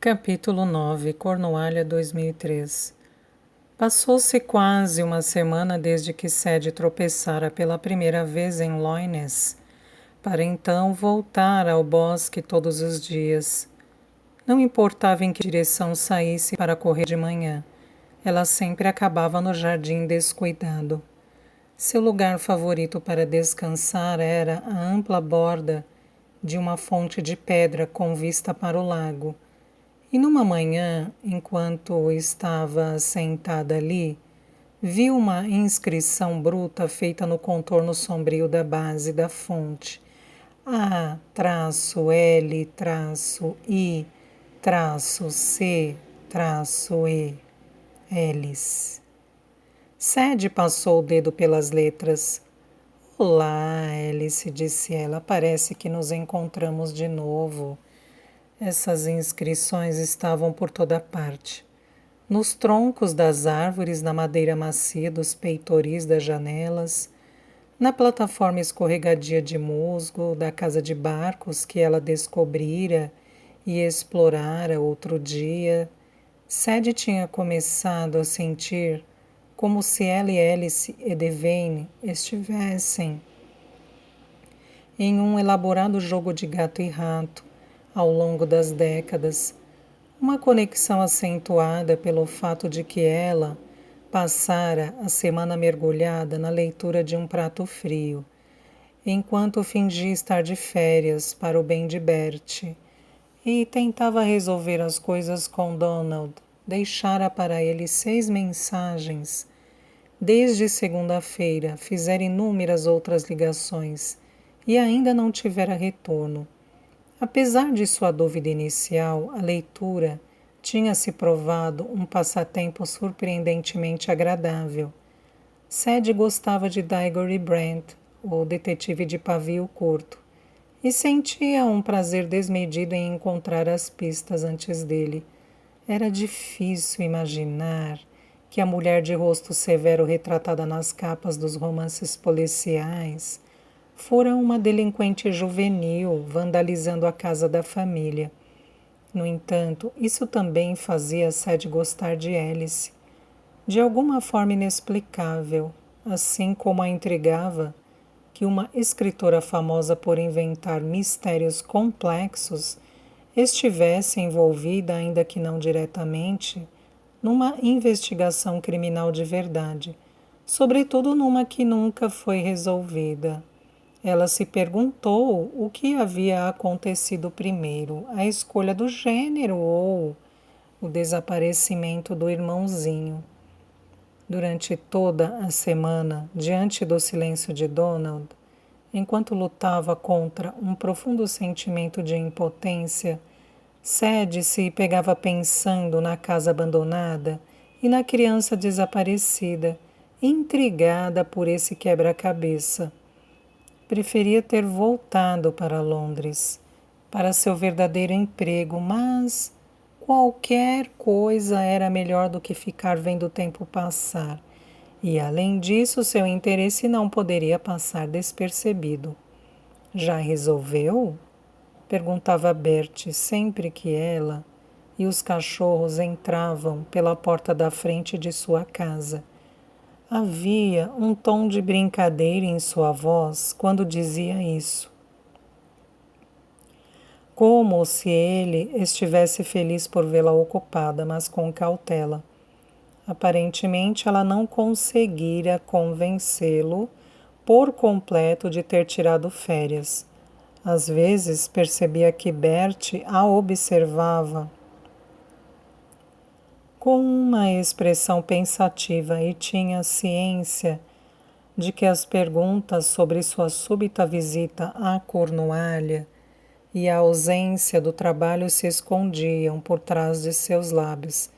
Capítulo 9. Cornualha 2003. Passou-se quase uma semana desde que Sadie tropeçara pela primeira vez em Loines, para então voltar ao bosque todos os dias. Não importava em que direção saísse para correr de manhã, ela sempre acabava no jardim descuidado. Seu lugar favorito para descansar era a ampla borda de uma fonte de pedra com vista para o lago. E numa manhã, enquanto estava sentada ali, viu uma inscrição bruta feita no contorno sombrio da base da fonte. A-L-I-C-E. Hélice. Sadie passou o dedo pelas letras. Olá, Hélice, disse ela. Parece que nos encontramos de novo. Essas inscrições estavam por toda parte. Nos troncos das árvores, na madeira macia dos peitoris das janelas, na plataforma escorregadia de musgo da casa de barcos que ela descobrira e explorara outro dia. Sadie tinha começado a sentir como se ela e Hélice e Devane estivessem em um elaborado jogo de gato e rato ao longo das décadas, uma conexão acentuada pelo fato de que ela passara a semana mergulhada na leitura de um prato frio, enquanto fingia estar de férias para o bem de Bertie, e tentava resolver as coisas com Donald. Deixara para ele 6 mensagens. Desde segunda-feira fizera inúmeras outras ligações e ainda não tivera retorno. Apesar de sua dúvida inicial, a leitura tinha se provado um passatempo surpreendentemente agradável. Sadie gostava de Digory Brand, o detetive de pavio curto, e sentia um prazer desmedido em encontrar as pistas antes dele. Era difícil imaginar que a mulher de rosto severo retratada nas capas dos romances policiais fora uma delinquente juvenil vandalizando a casa da família. No entanto, isso também fazia Sadie gostar de Hélice, de alguma forma inexplicável, assim como a intrigava que uma escritora famosa por inventar mistérios complexos estivesse envolvida, ainda que não diretamente, numa investigação criminal de verdade, sobretudo numa que nunca foi resolvida. Ela se perguntou o que havia acontecido primeiro, a escolha do gênero ou o desaparecimento do irmãozinho. Durante toda a semana, diante do silêncio de Donald, enquanto lutava contra um profundo sentimento de impotência, Sadie se pegava pensando na casa abandonada e na criança desaparecida, intrigada por esse quebra-cabeça. Preferia ter voltado para Londres, para seu verdadeiro emprego, mas qualquer coisa era melhor do que ficar vendo o tempo passar. E, além disso, seu interesse não poderia passar despercebido. Já resolveu? Perguntava Bertie sempre que ela e os cachorros entravam pela porta da frente de sua casa. Havia um tom de brincadeira em sua voz quando dizia isso. Como se ele estivesse feliz por vê-la ocupada, mas com cautela. Aparentemente, ela não conseguira convencê-lo por completo de ter tirado férias. Às vezes, percebia que Bertie a observava com uma expressão pensativa e tinha ciência de que as perguntas sobre sua súbita visita à Cornualha e a ausência do trabalho se escondiam por trás de seus lábios.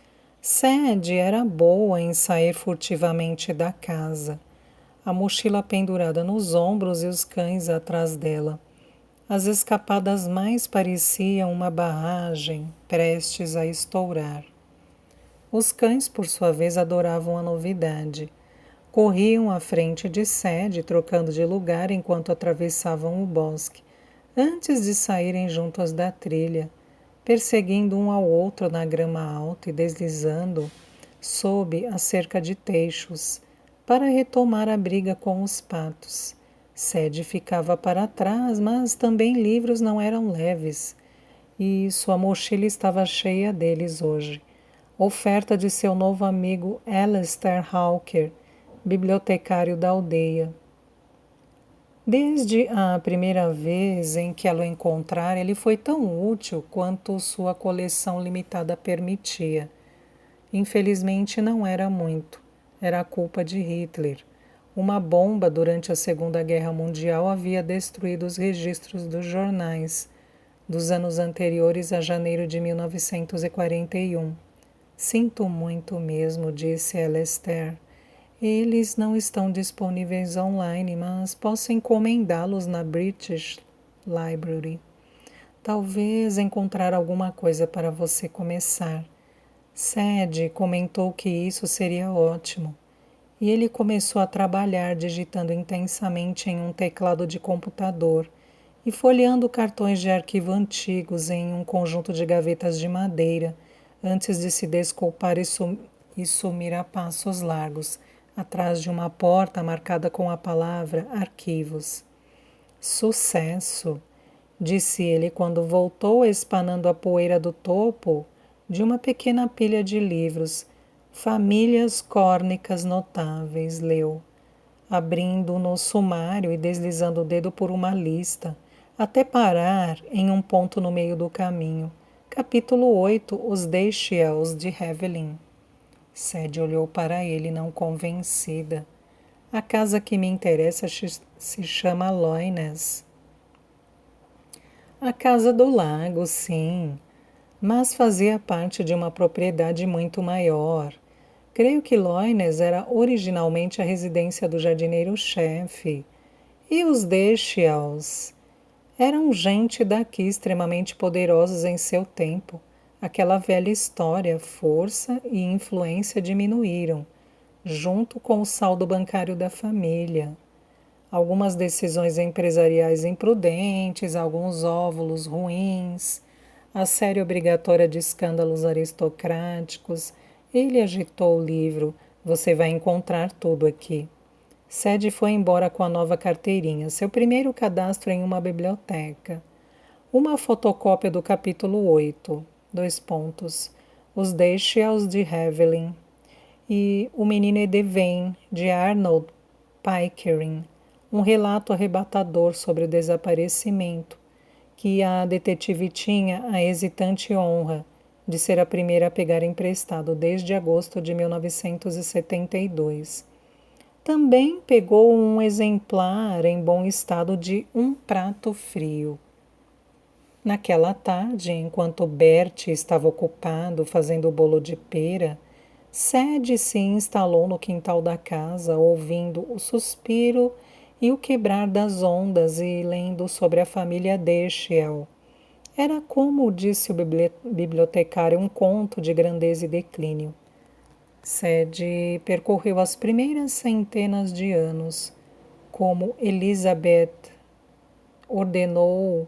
Sadie era boa em sair furtivamente da casa, a mochila pendurada nos ombros e os cães atrás dela. As escapadas mais pareciam uma barragem prestes a estourar. Os cães, por sua vez, adoravam a novidade. Corriam à frente de Sadie, trocando de lugar enquanto atravessavam o bosque, antes de saírem juntos da trilha, perseguindo um ao outro na grama alta e deslizando sob a cerca de teixos, para retomar a briga com os patos. Sede ficava para trás, mas também livros não eram leves, e sua mochila estava cheia deles hoje. Oferta de seu novo amigo Alistair Hawker, bibliotecário da aldeia. Desde a primeira vez em que ela o encontrara, ele foi tão útil quanto sua coleção limitada permitia. Infelizmente não era muito. Era a culpa de Hitler. Uma bomba durante a Segunda Guerra Mundial havia destruído os registros dos jornais dos anos anteriores a janeiro de 1941. Sinto muito mesmo, disse Alistair. Eles não estão disponíveis online, mas posso encomendá-los na British Library. Talvez encontrar alguma coisa para você começar. Sede comentou que isso seria ótimo. E ele começou a trabalhar digitando intensamente em um teclado de computador e folheando cartões de arquivo antigos em um conjunto de gavetas de madeira, antes de se desculpar e sumir a passos largos, atrás de uma porta marcada com a palavra arquivos. Sucesso, disse ele quando voltou espanando a poeira do topo de uma pequena pilha de livros. Famílias córnicas notáveis, leu, abrindo no sumário e deslizando o dedo por uma lista, até parar em um ponto no meio do caminho. Capítulo 8, Os Deixiels de Hevelin. Sede olhou para ele, não convencida. A casa que me interessa se chama Loines. A Casa do Lago, sim, mas fazia parte de uma propriedade muito maior. Creio que Loines era originalmente a residência do jardineiro-chefe. E os Deixiels eram gente daqui extremamente poderosos em seu tempo. Aquela velha história, força e influência diminuíram, junto com o saldo bancário da família. Algumas decisões empresariais imprudentes, alguns óvulos ruins, a série obrigatória de escândalos aristocráticos. Ele agitou o livro. Você vai encontrar tudo aqui. Sede foi embora com a nova carteirinha, seu primeiro cadastro em uma biblioteca. Uma fotocópia do capítulo 8, Os Deixiels de Hevelin, e O Menino Edevane, de Arnold Pickering, um relato arrebatador sobre o desaparecimento, que a detetive tinha a hesitante honra de ser a primeira a pegar emprestado desde agosto de 1972. Também pegou um exemplar em bom estado de Um Prato Frio. Naquela tarde, enquanto Bert estava ocupado fazendo o bolo de pera, Sede se instalou no quintal da casa, ouvindo o suspiro e o quebrar das ondas e lendo sobre a família Deixiel. Era, como disse o bibliotecário, um conto de grandeza e declínio. Sede percorreu as primeiras centenas de anos, como Elizabeth ordenou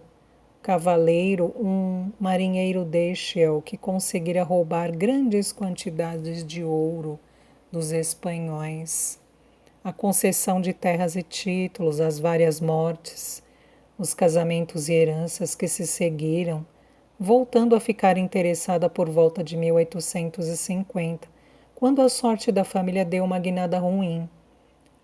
cavaleiro, um marinheiro Deixiel que conseguira roubar grandes quantidades de ouro dos espanhóis. A concessão de terras e títulos, as várias mortes, os casamentos e heranças que se seguiram, voltando a ficar interessada por volta de 1850, quando a sorte da família deu uma guinada ruim.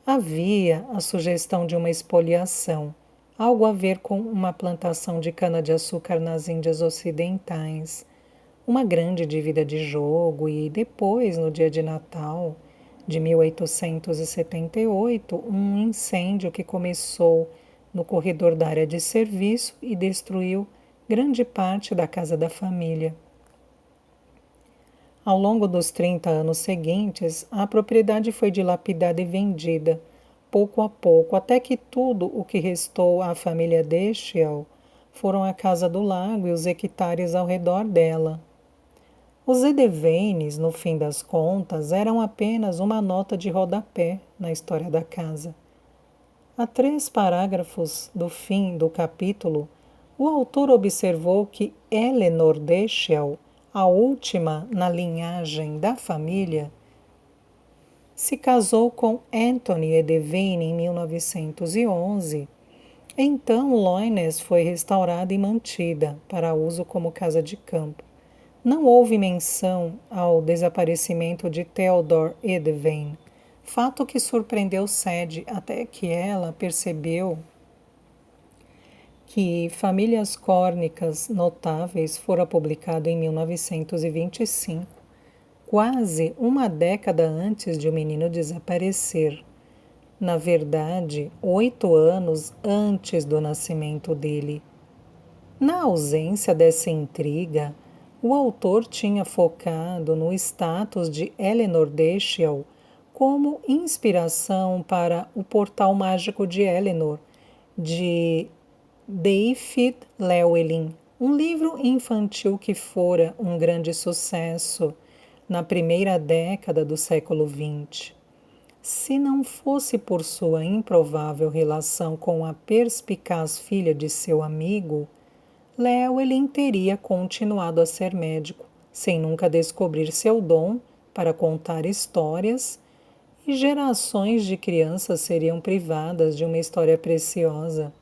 Havia a sugestão de uma expoliação, algo a ver com uma plantação de cana-de-açúcar nas Índias Ocidentais, uma grande dívida de jogo e, depois, no dia de Natal de 1878, um incêndio que começou no corredor da área de serviço e destruiu grande parte da casa da família. Ao longo dos 30 anos seguintes, a propriedade foi dilapidada e vendida, pouco a pouco, até que tudo o que restou à família Deixiel foram a Casa do Lago e os hectares ao redor dela. Os Edevanes, no fim das contas, eram apenas uma nota de rodapé na história da casa. A 3 parágrafos do fim do capítulo, O autor observou que Eleanor Deschel, a última na linhagem da família, se casou com Anthony Edevine em 1911. Então, Loines foi restaurada e mantida para uso como casa de campo. Não houve menção ao desaparecimento de Theodore Edevane, fato que surpreendeu Sadie até que ela percebeu que Famílias Córnicas Notáveis fora publicado em 1925, quase uma década antes de o menino desaparecer. Na verdade, 8 anos antes do nascimento dele. Na ausência dessa intriga, o autor tinha focado no status de Eleanor Deschel como inspiração para O Portal Mágico de Eleanor, de David Llewellyn, um livro infantil que fora um grande sucesso na primeira década do século XX. Se não fosse por sua improvável relação com a perspicaz filha de seu amigo, Llewellyn teria continuado a ser médico, sem nunca descobrir seu dom para contar histórias, e gerações de crianças seriam privadas de uma história preciosa.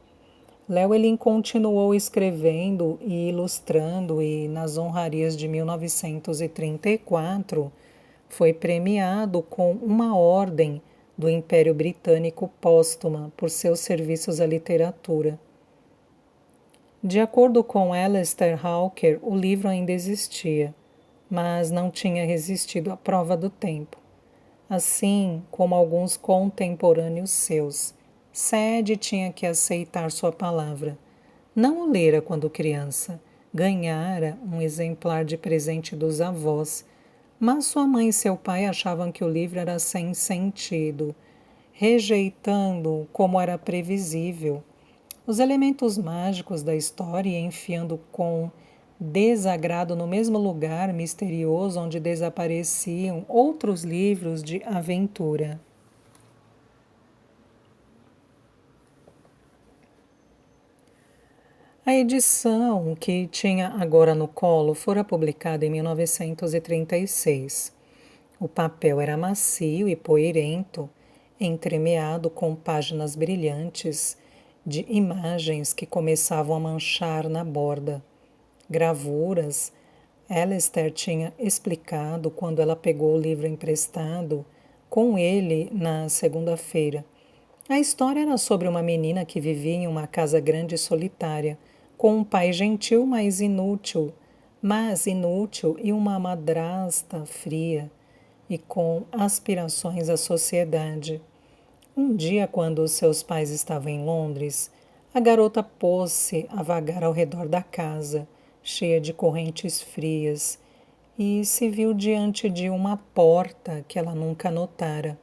Llewellyn continuou escrevendo e ilustrando e, nas honrarias de 1934, foi premiado com uma ordem do Império Britânico póstuma por seus serviços à literatura. De acordo com Alistair Hawker, o livro ainda existia, mas não tinha resistido à prova do tempo. Assim como alguns contemporâneos seus, Sadie tinha que aceitar sua palavra. Não o lera quando criança, ganhara um exemplar de presente dos avós, mas sua mãe e seu pai achavam que o livro era sem sentido, rejeitando-o como era previsível. Os elementos mágicos da história e enfiando com desagrado no mesmo lugar misterioso onde desapareciam outros livros de aventura. A edição que tinha agora no colo fora publicada em 1936. O papel era macio e poeirento, entremeado com páginas brilhantes de imagens que começavam a manchar na borda. Gravuras. Alistair tinha explicado quando ela pegou o livro emprestado com ele na segunda-feira. A história era sobre uma menina que vivia em uma casa grande e solitária, com um pai gentil, mas inútil e uma madrasta fria e com aspirações à sociedade. Um dia, quando seus pais estavam em Londres, a garota pôs-se a vagar ao redor da casa, cheia de correntes frias, e se viu diante de uma porta que ela nunca notara.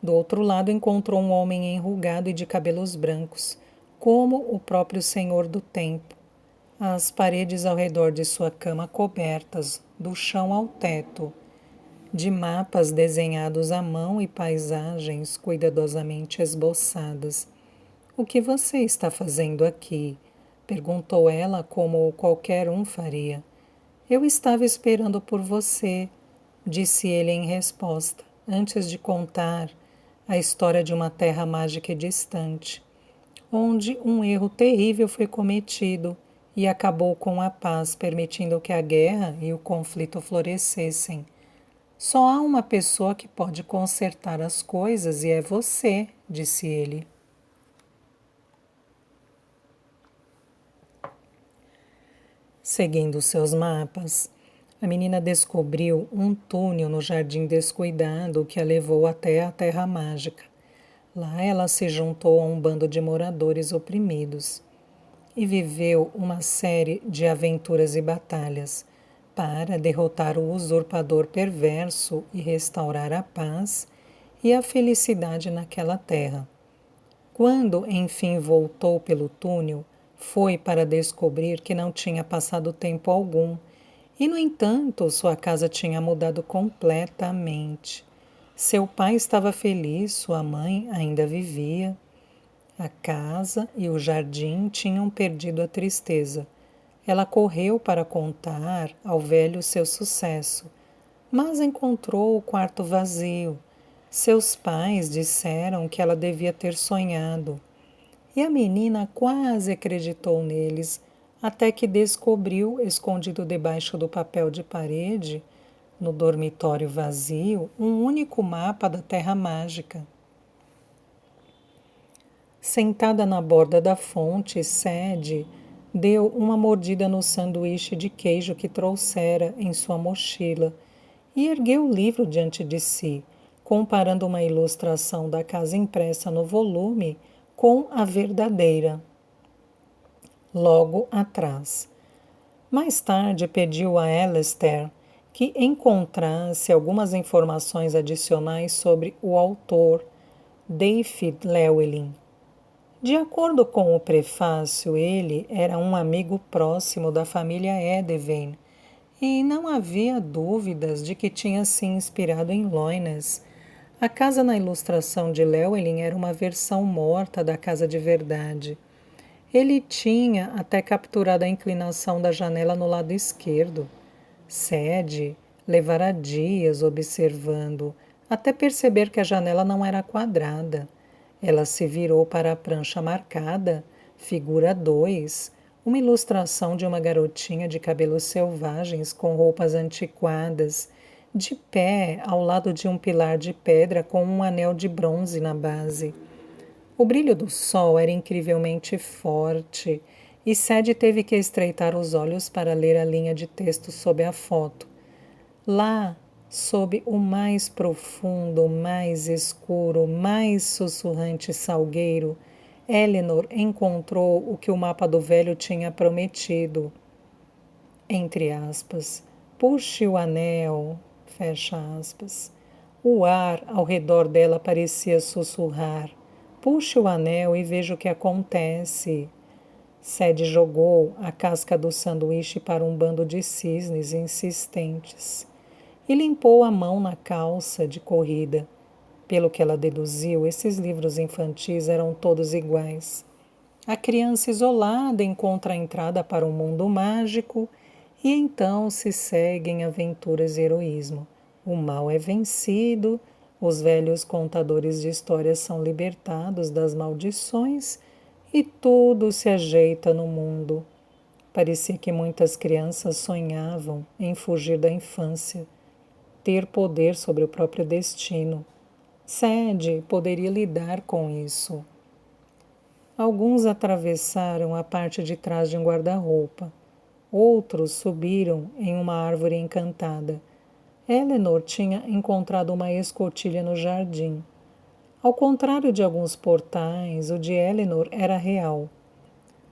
Do outro lado encontrou um homem enrugado e de cabelos brancos, como o próprio Senhor do Tempo. As paredes ao redor de sua cama cobertas, do chão ao teto, de mapas desenhados à mão e paisagens cuidadosamente esboçadas. "O que você está fazendo aqui?" perguntou ela como qualquer um faria. "Eu estava esperando por você", disse ele em resposta, antes de contar a história de uma terra mágica e distante, onde um erro terrível foi cometido e acabou com a paz, permitindo que a guerra e o conflito florescessem. "Só há uma pessoa que pode consertar as coisas e é você", disse ele. Seguindo seus mapas, a menina descobriu um túnel no jardim descuidado que a levou até a Terra Mágica. Lá ela se juntou a um bando de moradores oprimidos e viveu uma série de aventuras e batalhas para derrotar o usurpador perverso e restaurar a paz e a felicidade naquela terra. Quando enfim voltou pelo túnel, foi para descobrir que não tinha passado tempo algum e, no entanto, sua casa tinha mudado completamente. Seu pai estava feliz, sua mãe ainda vivia. A casa e o jardim tinham perdido a tristeza. Ela correu para contar ao velho seu sucesso, mas encontrou o quarto vazio. Seus pais disseram que ela devia ter sonhado. E a menina quase acreditou neles, até que descobriu, escondido debaixo do papel de parede, no dormitório vazio, um único mapa da Terra Mágica. Sentada na borda da fonte, Sadie deu uma mordida no sanduíche de queijo que trouxera em sua mochila e ergueu o livro diante de si, comparando uma ilustração da casa impressa no volume com a verdadeira, logo atrás. Mais tarde pediu a Alastair que encontrasse algumas informações adicionais sobre o autor, David Llewellyn. De acordo com o prefácio, ele era um amigo próximo da família Edevain, e não havia dúvidas de que tinha se inspirado em Loines. A casa na ilustração de Llewellyn era uma versão morta da casa de verdade. Ele tinha até capturado a inclinação da janela no lado esquerdo. Sadie levara dias observando, até perceber que a janela não era quadrada. Ela se virou para a prancha marcada, figura 2, uma ilustração de uma garotinha de cabelos selvagens com roupas antiquadas, de pé ao lado de um pilar de pedra com um anel de bronze na base. O brilho do sol era incrivelmente forte e Sadie teve que estreitar os olhos para ler a linha de texto sob a foto. Lá, sob o mais profundo, mais escuro, mais sussurrante salgueiro, Eleanor encontrou o que o mapa do velho tinha prometido. Entre aspas, puxe o anel, fecha aspas. O ar ao redor dela parecia sussurrar. Puxe o anel e veja o que acontece. Sadie jogou a casca do sanduíche para um bando de cisnes insistentes e limpou a mão na calça de corrida. Pelo que ela deduziu, esses livros infantis eram todos iguais. A criança isolada encontra a entrada para um mundo mágico e então se seguem aventuras e heroísmo. O mal é vencido, os velhos contadores de histórias são libertados das maldições e tudo se ajeita no mundo. Parecia que muitas crianças sonhavam em fugir da infância, ter poder sobre o próprio destino. Sadie poderia lidar com isso. Alguns atravessaram a parte de trás de um guarda-roupa. Outros subiram em uma árvore encantada. Eleanor tinha encontrado uma escotilha no jardim. Ao contrário de alguns portais, o de Eleanor era real.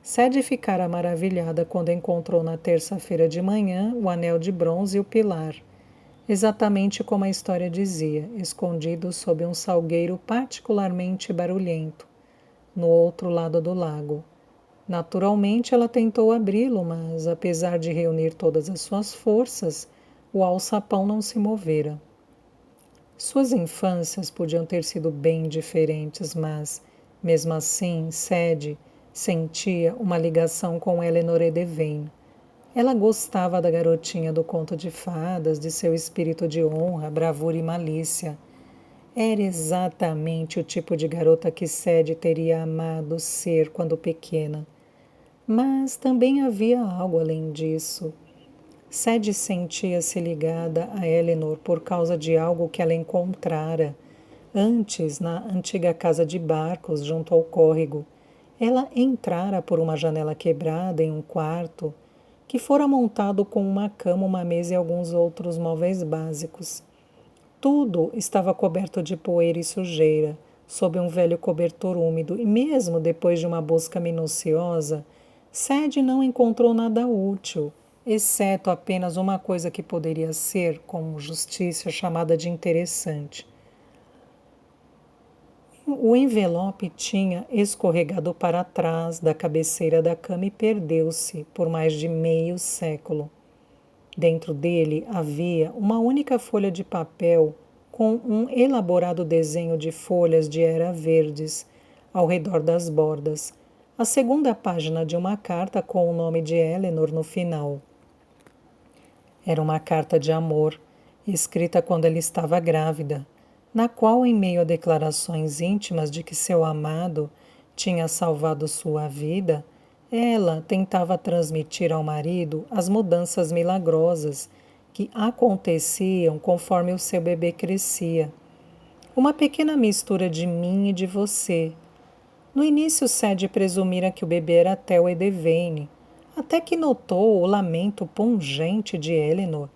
Sadie ficara maravilhada quando encontrou na terça-feira de manhã o anel de bronze e o pilar. Exatamente como a história dizia, escondido sob um salgueiro particularmente barulhento, no outro lado do lago. Naturalmente, ela tentou abri-lo, mas, apesar de reunir todas as suas forças, o alçapão não se movera. Suas infâncias podiam ter sido bem diferentes, mas, mesmo assim, Sadie sentia uma ligação com Eleanor Edevain. Ela gostava da garotinha do conto de fadas, de seu espírito de honra, bravura e malícia. Era exatamente o tipo de garota que Sadie teria amado ser quando pequena. Mas também havia algo além disso. Sadie sentia-se ligada a Eleanor por causa de algo que ela encontrara antes na antiga casa de barcos junto ao córrego. Ela entrara por uma janela quebrada em um quarto que fora montado com uma cama, uma mesa e alguns outros móveis básicos. Tudo estava coberto de poeira e sujeira, sob um velho cobertor úmido, e mesmo depois de uma busca minuciosa, Sadie não encontrou nada útil, exceto apenas uma coisa que poderia ser, com justiça, chamada de interessante. O envelope tinha escorregado para trás da cabeceira da cama e perdeu-se por mais de meio século. Dentro dele havia uma única folha de papel com um elaborado desenho de folhas de era verdes, ao redor das bordas, a segunda página de uma carta com o nome de Eleanor no final. Era uma carta de amor, escrita quando ela estava grávida, na qual, em meio a declarações íntimas de que seu amado tinha salvado sua vida, ela tentava transmitir ao marido as mudanças milagrosas que aconteciam conforme o seu bebê crescia. Uma pequena mistura de mim e de você. No início, Sadie presumira que o bebê era Theo Edevane, até que notou o lamento pungente de Eleanor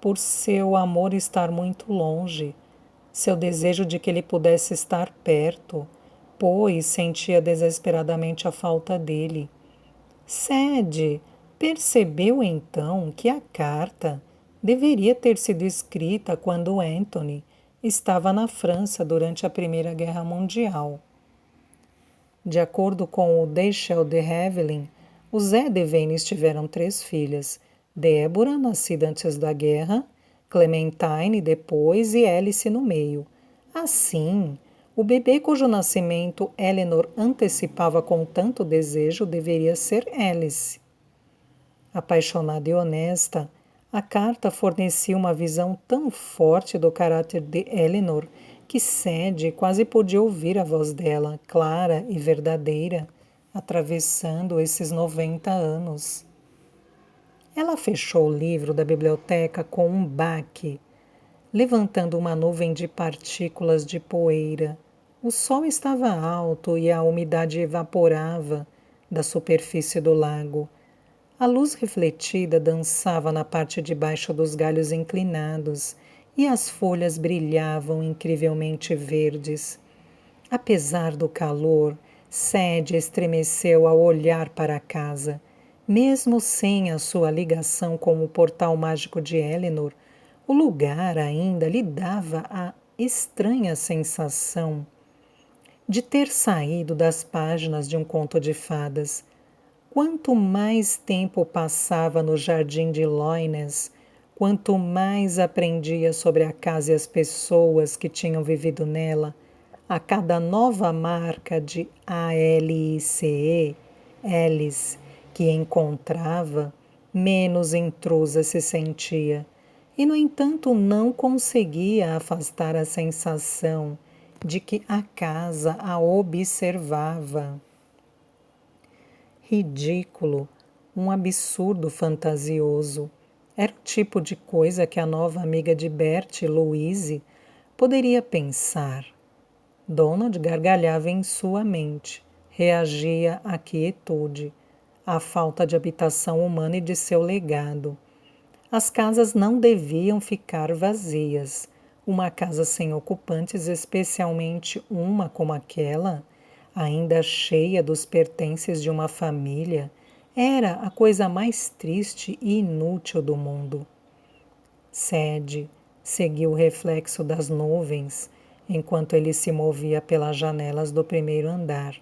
por seu amor estar muito longe, seu desejo de que ele pudesse estar perto, pois sentia desesperadamente a falta dele. Sadie percebeu então que a carta deveria ter sido escrita quando Anthony estava na França durante a Primeira Guerra Mundial. De acordo com o Dashiell de Havilland, os Edevanes tiveram 3 filhas: Deborah, nascida antes da guerra, Clementine depois e Alice no meio. Assim, o bebê cujo nascimento Eleanor antecipava com tanto desejo deveria ser Alice. Apaixonada e honesta, a carta fornecia uma visão tão forte do caráter de Eleanor que Sadie quase podia ouvir a voz dela, clara e verdadeira, atravessando esses 90 anos. Ela fechou o livro da biblioteca com um baque, levantando uma nuvem de partículas de poeira. O sol estava alto e a umidade evaporava da superfície do lago. A luz refletida dançava na parte de baixo dos galhos inclinados e as folhas brilhavam incrivelmente verdes. Apesar do calor, Sadie estremeceu ao olhar para a casa. Mesmo sem a sua ligação com o portal mágico de Eleanor, o lugar ainda lhe dava a estranha sensação de ter saído das páginas de um conto de fadas. Quanto mais tempo passava no jardim de Loines, quanto mais aprendia sobre a casa e as pessoas que tinham vivido nela, a cada nova marca de ALICE, Alice, que encontrava, menos intrusa se sentia. E, no entanto, não conseguia afastar a sensação de que a casa a observava. Ridículo, um absurdo fantasioso. Era o tipo de coisa que a nova amiga de Bertie, Louise, poderia pensar. Donald gargalhava em sua mente, reagia à quietude, à falta de habitação humana e de seu legado. As casas não deviam ficar vazias. Uma casa sem ocupantes, especialmente uma como aquela, ainda cheia dos pertences de uma família, era a coisa mais triste e inútil do mundo. Sadie seguiu o reflexo das nuvens enquanto ele se movia pelas janelas do primeiro andar,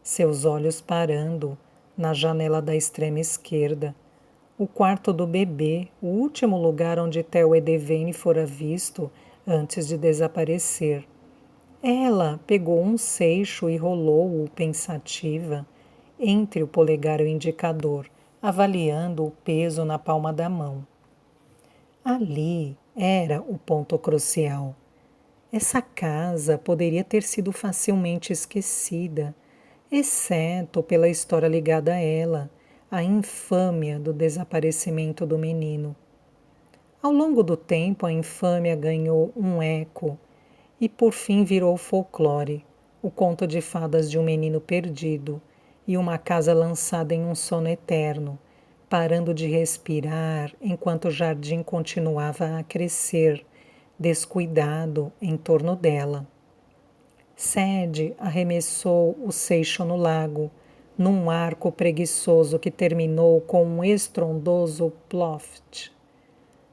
seus olhos parando na janela da extrema esquerda, o quarto do bebê, o último lugar onde Theo Edevane fora visto antes de desaparecer. Ela pegou um seixo e rolou-o pensativa entre o polegar e o indicador, avaliando o peso na palma da mão. Ali era o ponto crucial. Essa casa poderia ter sido facilmente esquecida, exceto pela história ligada a ela, a infâmia do desaparecimento do menino. Ao longo do tempo, a infâmia ganhou um eco e por fim virou folclore, o conto de fadas de um menino perdido e uma casa lançada em um sono eterno, parando de respirar enquanto o jardim continuava a crescer, descuidado em torno dela. Sadie arremessou o seixo no lago, num arco preguiçoso que terminou com um estrondoso ploft.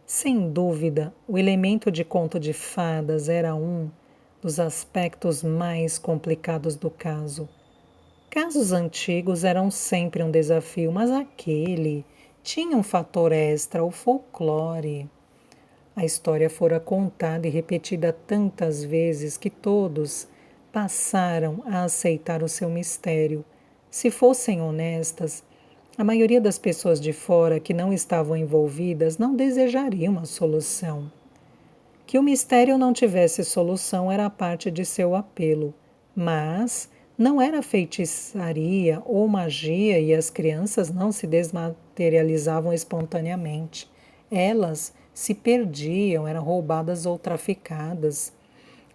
Sem dúvida, o elemento de conto de fadas era um dos aspectos mais complicados do caso. Casos antigos eram sempre um desafio, mas aquele tinha um fator extra, o folclore. A história fora contada e repetida tantas vezes que todos passaram a aceitar o seu mistério. Se fossem honestas, a maioria das pessoas de fora que não estavam envolvidas não desejaria uma solução. Que o mistério não tivesse solução era parte de seu apelo, mas não era feitiçaria ou magia e as crianças não se desmaterializavam espontaneamente. Elas se perdiam, eram roubadas ou traficadas.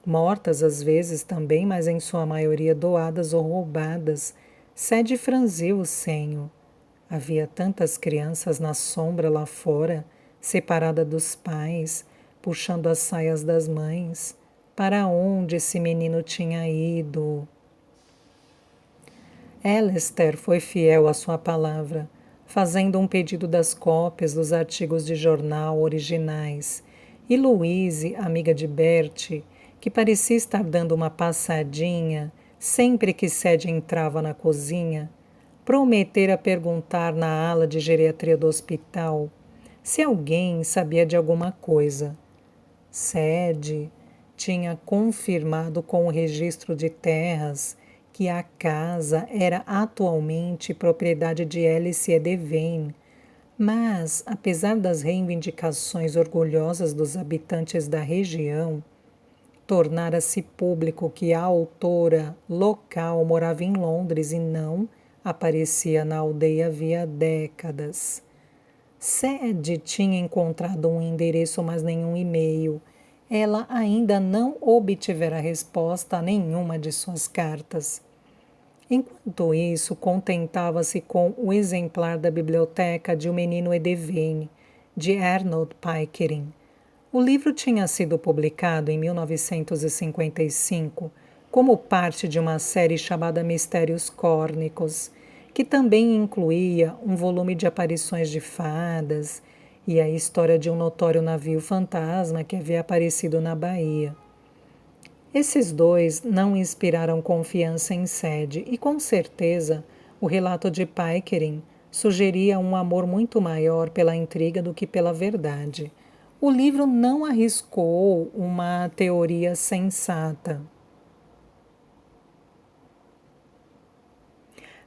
Mortas às vezes também, mas em sua maioria doadas ou roubadas. Sede franziu o senho. Havia tantas crianças na sombra lá fora, separada dos pais, puxando as saias das mães. Para onde esse menino tinha ido? Alistair foi fiel à sua palavra, fazendo um pedido das cópias dos artigos de jornal originais. E Louise, amiga de Bertie, que parecia estar dando uma passadinha sempre que Sadie entrava na cozinha, prometera perguntar na ala de geriatria do hospital se alguém sabia de alguma coisa. Sadie tinha confirmado com o registro de terras que a casa era atualmente propriedade de Alice e Devane, mas, apesar das reivindicações orgulhosas dos habitantes da região, tornara-se público que a autora local morava em Londres e não aparecia na aldeia havia décadas. Sadie tinha encontrado um endereço, mas nenhum e-mail. Ela ainda não obtivera resposta a nenhuma de suas cartas. Enquanto isso, contentava-se com o exemplar da biblioteca de O Menino e Devane, de Arnold Pickering. O livro tinha sido publicado em 1955 como parte de uma série chamada Mistérios Córnicos, que também incluía um volume de aparições de fadas e a história de um notório navio fantasma que havia aparecido na Bahia. Esses dois não inspiraram confiança em Sadie e, com certeza, o relato de Pickering sugeria um amor muito maior pela intriga do que pela verdade. O livro não arriscou uma teoria sensata,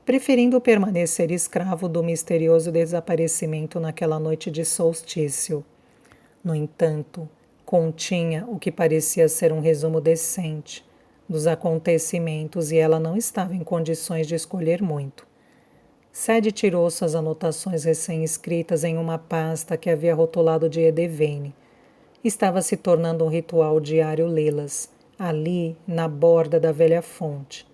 preferindo permanecer escravo do misterioso desaparecimento naquela noite de solstício. No entanto, continha o que parecia ser um resumo decente dos acontecimentos e ela não estava em condições de escolher muito. Sadie tirou suas anotações recém-escritas em uma pasta que havia rotulado de Edevane. Estava se tornando um ritual diário lê-las, ali, na borda da velha fonte.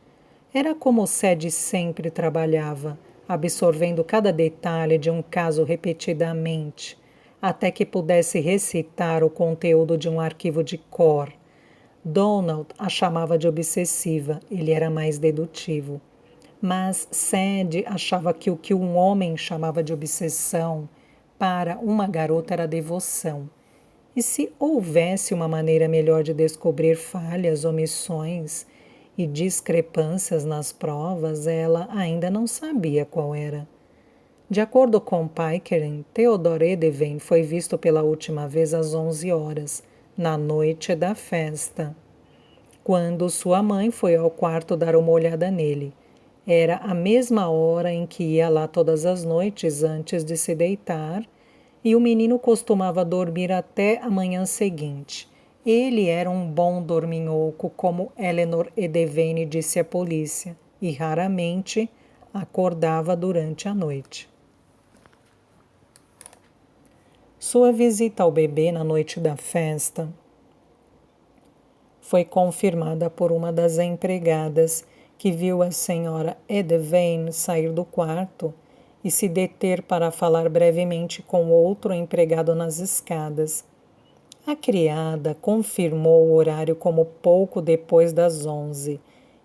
Era como Sadie sempre trabalhava, absorvendo cada detalhe de um caso repetidamente, até que pudesse recitar o conteúdo de um arquivo de cor. Donald a chamava de obsessiva, ele era mais dedutivo. Mas Sadie achava que o que um homem chamava de obsessão, para uma garota era devoção. E se houvesse uma maneira melhor de descobrir falhas, omissões e discrepâncias nas provas, ela ainda não sabia qual era. De acordo com Pickering, Theodore Edevane foi visto pela última vez às 11 horas, na noite da festa, quando sua mãe foi ao quarto dar uma olhada nele. Era a mesma hora em que ia lá todas as noites antes de se deitar, e o menino costumava dormir até a manhã seguinte. Ele era um bom dorminhoco, como Eleanor Edevane disse à polícia, e raramente acordava durante a noite. Sua visita ao bebê na noite da festa foi confirmada por uma das empregadas que viu a senhora Edevane sair do quarto e se deter para falar brevemente com outro empregado nas escadas. A criada confirmou o horário como pouco depois das 11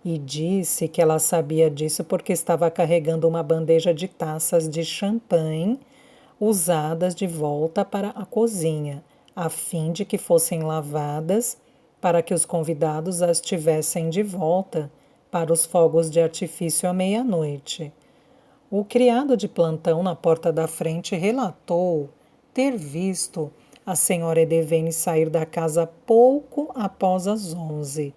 e disse que ela sabia disso porque estava carregando uma bandeja de taças de champanhe usadas de volta para a cozinha, a fim de que fossem lavadas para que os convidados as tivessem de volta para os fogos de artifício à meia-noite. O criado de plantão na porta da frente relatou ter visto a senhora Edevane sair da casa pouco após as 11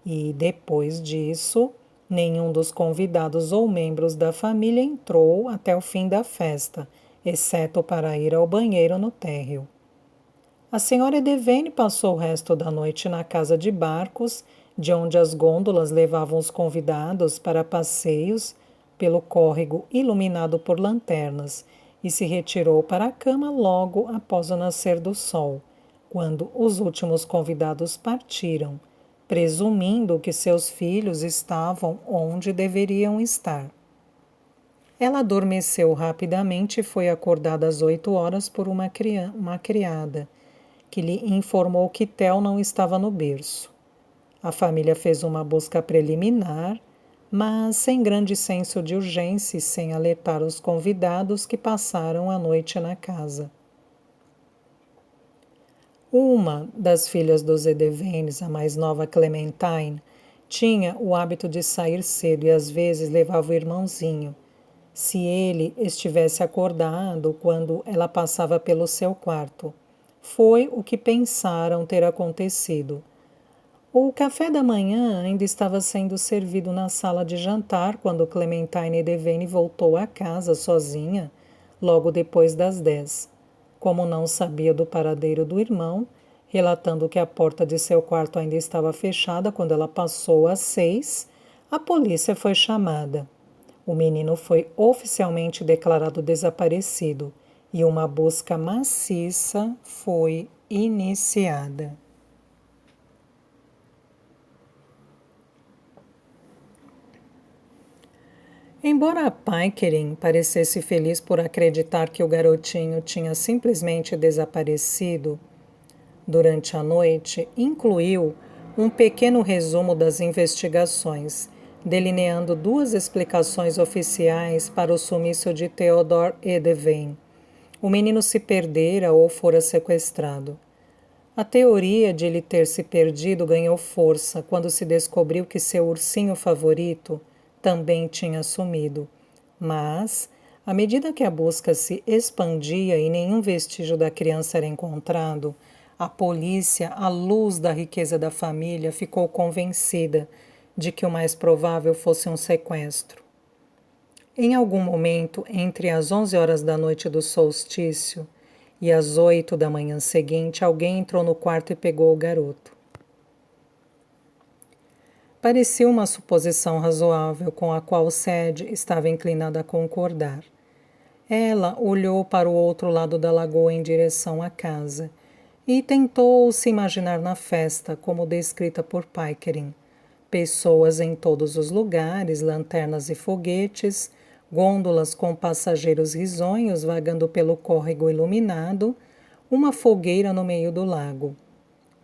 E, depois disso, nenhum dos convidados ou membros da família entrou até o fim da festa, exceto para ir ao banheiro no térreo. A senhora Devane passou o resto da noite na casa de barcos, de onde as gôndolas levavam os convidados para passeios pelo córrego iluminado por lanternas, e se retirou para a cama logo após o nascer do sol, quando os últimos convidados partiram, presumindo que seus filhos estavam onde deveriam estar. Ela adormeceu rapidamente e foi acordada às 8 horas por uma criada, que lhe informou que Theo não estava no berço. A família fez uma busca preliminar, mas sem grande senso de urgência e sem alertar os convidados que passaram a noite na casa. Uma das filhas dos Edevanes, a mais nova Clementine, tinha o hábito de sair cedo e às vezes levava o irmãozinho, se ele estivesse acordado quando ela passava pelo seu quarto. Foi o que pensaram ter acontecido. O café da manhã ainda estava sendo servido na sala de jantar quando Clementine Devane voltou a casa sozinha, logo depois das 10. Como não sabia do paradeiro do irmão, relatando que a porta de seu quarto ainda estava fechada quando ela passou às 6, a polícia foi chamada. O menino foi oficialmente declarado desaparecido e uma busca maciça foi iniciada. Embora Pickering parecesse feliz por acreditar que o garotinho tinha simplesmente desaparecido, durante a noite incluiu um pequeno resumo das investigações, delineando duas explicações oficiais para o sumiço de Theodore Edevane. O menino se perdera ou fora sequestrado. A teoria de ele ter se perdido ganhou força quando se descobriu que seu ursinho favorito também tinha sumido. Mas, à medida que a busca se expandia e nenhum vestígio da criança era encontrado, a polícia, à luz da riqueza da família, ficou convencida de que o mais provável fosse um sequestro. Em algum momento, entre as 11 horas da noite do solstício e as 8 da manhã seguinte, alguém entrou no quarto e pegou o garoto. Parecia uma suposição razoável com a qual Sadie estava inclinada a concordar. Ela olhou para o outro lado da lagoa em direção à casa e tentou se imaginar na festa, como descrita por Pickering. Pessoas em todos os lugares, lanternas e foguetes, gôndolas com passageiros risonhos vagando pelo córrego iluminado, uma fogueira no meio do lago.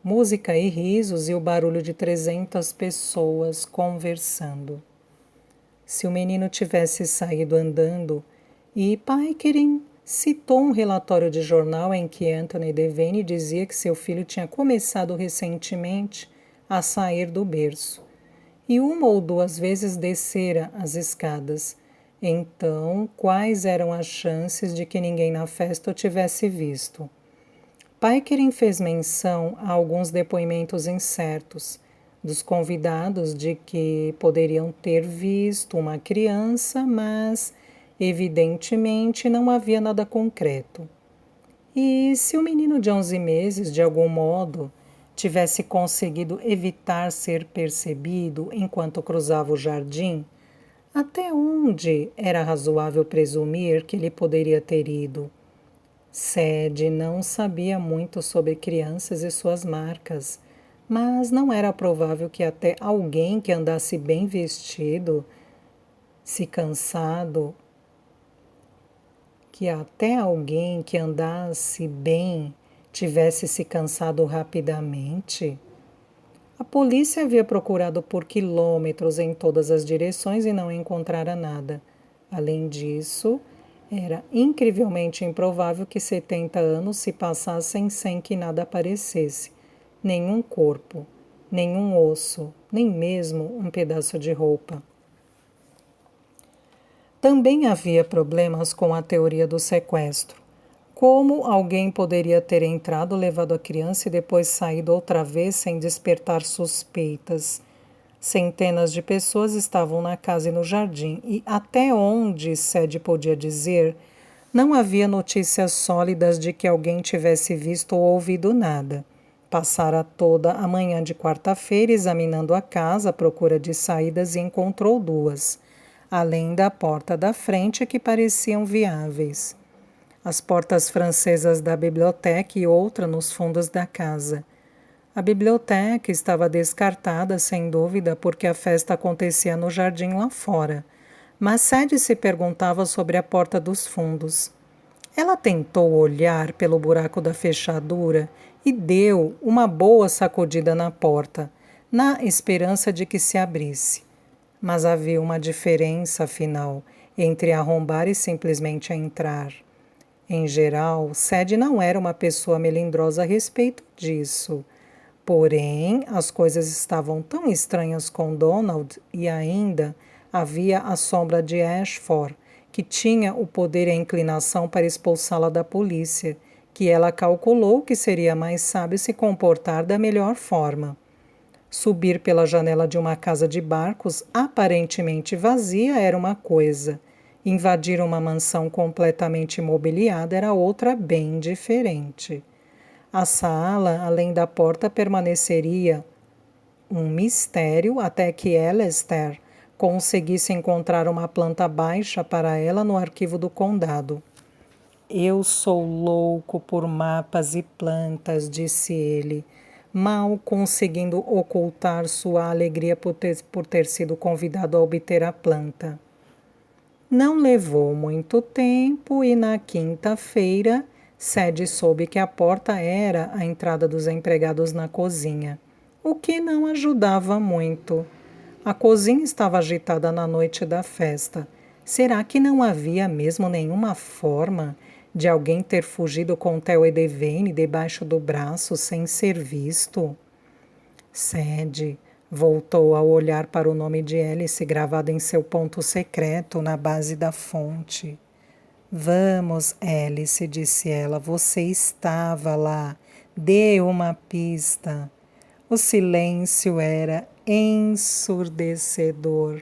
Música e risos e o barulho de 300 pessoas conversando. Se o menino tivesse saído andando, e Pickering citou um relatório de jornal em que Anthony Devane dizia que seu filho tinha começado recentemente a sair do berço, e uma ou duas vezes descera as escadas. Então, quais eram as chances de que ninguém na festa o tivesse visto? Pickering fez menção a alguns depoimentos incertos dos convidados de que poderiam ter visto uma criança, mas evidentemente não havia nada concreto. E se o menino de 11 meses, de algum modo, tivesse conseguido evitar ser percebido enquanto cruzava o jardim, até onde era razoável presumir que ele poderia ter ido? Sadie não sabia muito sobre crianças e suas marcas, mas não era provável que até alguém que andasse bem vestido, se cansado, que até alguém que andasse bem tivesse se cansado rapidamente. A polícia havia procurado por quilômetros em todas as direções e não encontrara nada. Além disso, era incrivelmente improvável que 70 anos se passassem sem que nada aparecesse. Nenhum corpo, nenhum osso, nem mesmo um pedaço de roupa. Também havia problemas com a teoria do sequestro. Como alguém poderia ter entrado, levado a criança e depois saído outra vez sem despertar suspeitas, Centenas de pessoas estavam na casa e no jardim, e até onde Sadie podia dizer, não havia notícias sólidas de que alguém tivesse visto ou ouvido nada. Passara toda a manhã de quarta-feira examinando a casa à procura de saídas e encontrou duas, além da porta da frente que pareciam viáveis. As portas francesas da biblioteca e outra nos fundos da casa. A biblioteca estava descartada, sem dúvida, porque a festa acontecia no jardim lá fora, mas Sadie se perguntava sobre a porta dos fundos. Ela tentou olhar pelo buraco da fechadura e deu uma boa sacudida na porta, na esperança de que se abrisse. Mas havia uma diferença, afinal, entre arrombar e simplesmente entrar. Em geral, Sadie não era uma pessoa melindrosa a respeito disso. Porém, as coisas estavam tão estranhas com Donald e ainda havia a sombra de Ashford, que tinha o poder e a inclinação para expulsá-la da polícia, que ela calculou que seria mais sábio se comportar da melhor forma. Subir pela janela de uma casa de barcos aparentemente vazia era uma coisa. Invadir uma mansão completamente imobiliada era outra bem diferente. A sala, além da porta, permaneceria um mistério até que Alastair conseguisse encontrar uma planta baixa para ela no arquivo do condado. Eu sou louco por mapas e plantas, disse ele, mal conseguindo ocultar sua alegria por ter sido convidado a obter a planta. Não levou muito tempo e na quinta-feira Sadie soube que a porta era a entrada dos empregados na cozinha, o que não ajudava muito. A cozinha estava agitada na noite da festa. Será que não havia mesmo nenhuma forma de alguém ter fugido com Theo e Devane debaixo do braço sem ser visto? Sadie voltou a olhar para o nome de Alice gravado em seu ponto secreto na base da fonte. Vamos, Alice, disse ela, você estava lá. Dê uma pista. O silêncio era ensurdecedor.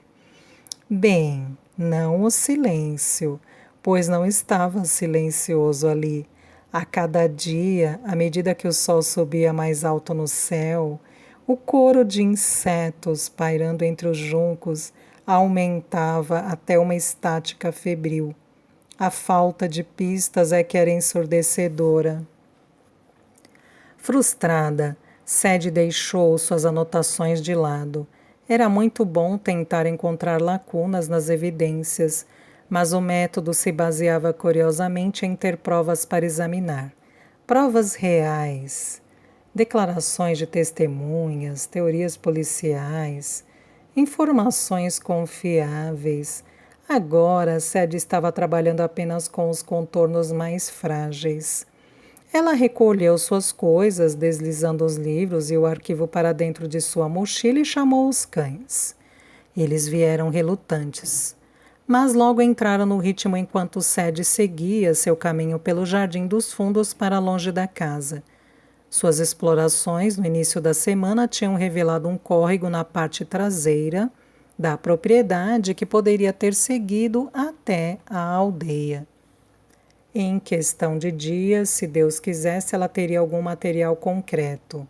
Bem, não o silêncio, pois não estava silencioso ali. A cada dia, à medida que o sol subia mais alto no céu, o coro de insetos pairando entre os juncos aumentava até uma estática febril. A falta de pistas é que era ensurdecedora. Frustrada, Sadie deixou suas anotações de lado. Era muito bom tentar encontrar lacunas nas evidências, mas o método se baseava curiosamente em ter provas para examinar. Provas reais, declarações de testemunhas, teorias policiais, informações confiáveis. Agora, Sadie estava trabalhando apenas com os contornos mais frágeis. Ela recolheu suas coisas, deslizando os livros e o arquivo para dentro de sua mochila e chamou os cães. Eles vieram relutantes, mas logo entraram no ritmo enquanto Sadie seguia seu caminho pelo jardim dos fundos para longe da casa. Suas explorações no início da semana tinham revelado um córrego na parte traseira da propriedade que poderia ter seguido até a aldeia. Em questão de dias, se Deus quisesse, ela teria algum material concreto.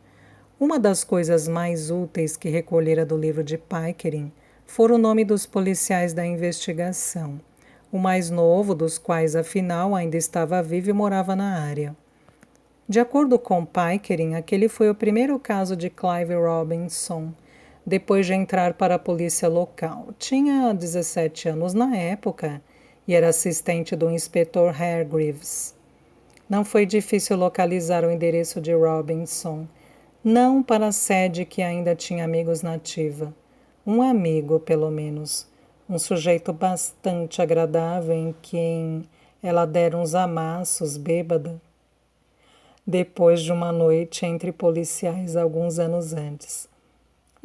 Uma das coisas mais úteis que recolhera do livro de Pickering fora o nome dos policiais da investigação, o mais novo dos quais, afinal, ainda estava vivo e morava na área. De acordo com Pickering, aquele foi o primeiro caso de Clive Robinson, depois de entrar para a polícia local. Tinha 17 anos na época e era assistente do inspetor Hargreaves. Não foi difícil localizar o endereço de Robinson, não para a Sadie, que ainda tinha amigos na ativa. Um amigo, pelo menos. Um sujeito bastante agradável em quem ela dera uns amassos bêbada, depois de uma noite entre policiais alguns anos antes.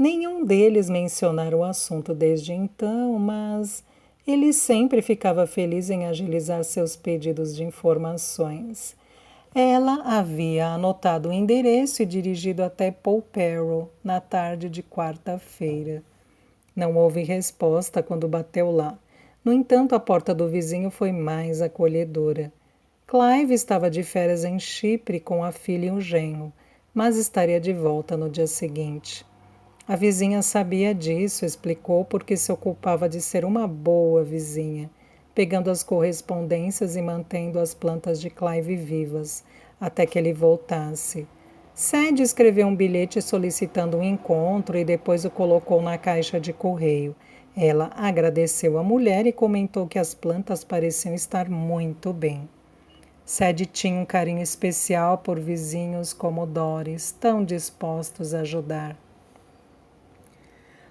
Nenhum deles mencionara o assunto desde então, mas ele sempre ficava feliz em agilizar seus pedidos de informações. Ela havia anotado o endereço e dirigido até Polperro na tarde de quarta-feira. Não houve resposta quando bateu lá. No entanto, a porta do vizinho foi mais acolhedora. Clive estava de férias em Chipre com a filha e o genro, mas estaria de volta no dia seguinte. A vizinha sabia disso, explicou porque se ocupava de ser uma boa vizinha, pegando as correspondências e mantendo as plantas de Clive vivas, até que ele voltasse. Sadie escreveu um bilhete solicitando um encontro e depois o colocou na caixa de correio. Ela agradeceu a mulher e comentou que as plantas pareciam estar muito bem. Sadie tinha um carinho especial por vizinhos como Doris, tão dispostos a ajudar.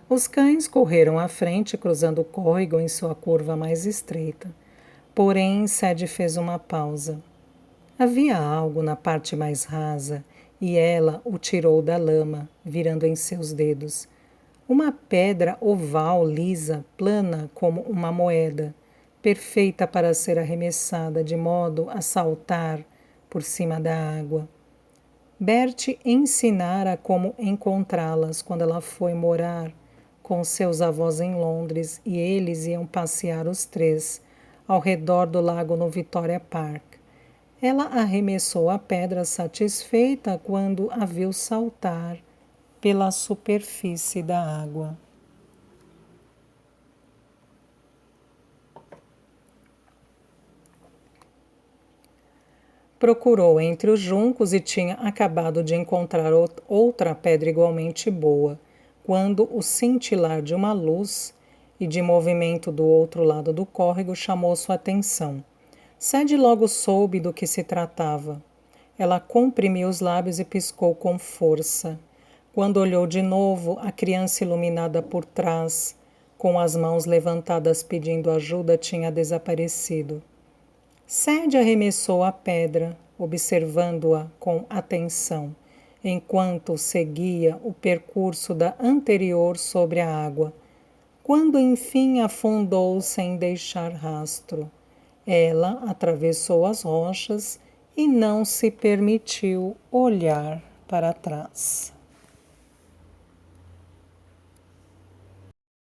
Os cães correram à frente, cruzando o córrego em sua curva mais estreita. Porém, Sadie fez uma pausa. Havia algo na parte mais rasa e ela o tirou da lama, virando em seus dedos. Uma pedra oval, lisa, plana como uma moeda, perfeita para ser arremessada de modo a saltar por cima da água. Bert ensinara como encontrá-las quando ela foi morar com seus avós em Londres e eles iam passear os três ao redor do lago no Victoria Park. Ela arremessou a pedra satisfeita quando a viu saltar pela superfície da água. Procurou entre os juncos e tinha acabado de encontrar outra pedra igualmente boa, quando o cintilar de uma luz e de movimento do outro lado do córrego chamou sua atenção. Sadie logo soube do que se tratava. Ela comprimiu os lábios e piscou com força. Quando olhou de novo, a criança iluminada por trás, com as mãos levantadas pedindo ajuda, tinha desaparecido. Sadie arremessou a pedra, observando-a com atenção, enquanto seguia o percurso da anterior sobre a água, quando enfim afundou sem deixar rastro. Ela atravessou as rochas e não se permitiu olhar para trás.